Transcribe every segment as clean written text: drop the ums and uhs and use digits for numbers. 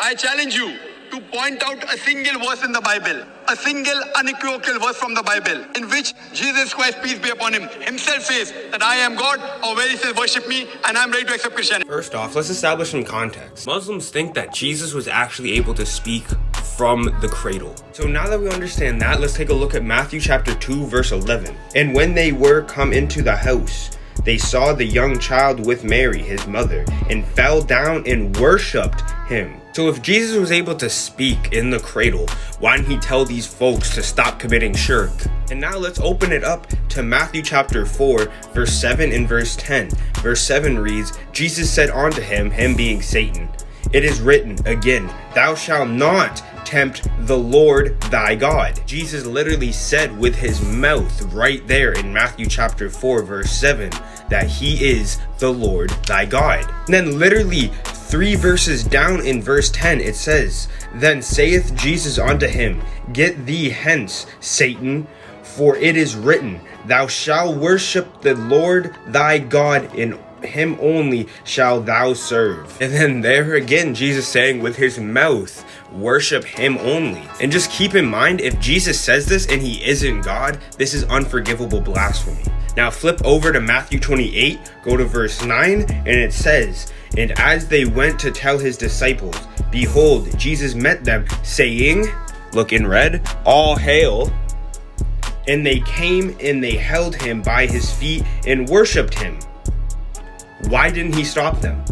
I challenge you to point out a single verse in the Bible, a single unequivocal verse from the Bible, in which Jesus Christ, peace be upon him, himself says that I am God, or where he says worship me, and I'm ready to accept Christianity. First off, let's establish some context. Muslims think that Jesus was actually able to speak from the cradle. So now that we understand that, let's take a look at Matthew chapter 2, verse 11. And when they were come into the house, they saw the young child with Mary, his mother, and fell down and worshipped him. So if Jesus was able to speak in the cradle, why didn't he tell these folks to stop committing shirk? And now let's open it up to Matthew chapter 4, verse 7 and verse 10. Verse 7 reads, Jesus said unto him, him being Satan, it is written again, thou shalt not tempt the Lord thy God. Jesus literally said with his mouth right there in Matthew chapter 4 verse 7 that he is the Lord thy God. And then literally 3 verses down in verse 10 it says, then saith Jesus unto him, get thee hence, Satan, for it is written, thou shalt worship the Lord thy God, in him only shall thou serve. And then there again, Jesus saying with his mouth, worship him only. And just keep in mind, if Jesus says this and he isn't God, this is unforgivable blasphemy. Now flip over to Matthew 28, go to verse 9, and it says, and as they went to tell his disciples, behold, Jesus met them, saying, look in red, all hail. And they came and they held him by his feet and worshipped him. Why didn't he stop them?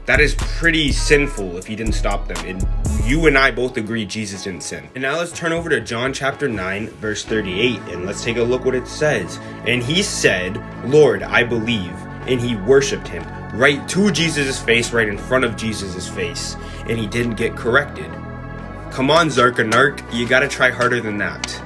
That is pretty sinful if he didn't stop them. And you and I both agree Jesus didn't sin. And now let's turn over to John chapter 9, verse 38. And let's take a look what it says. And he said, Lord, I believe. And he worshipped him right to Jesus' face, right in front of Jesus' face. And he didn't get corrected. Come on, Zakir Naik, you gotta try harder than that.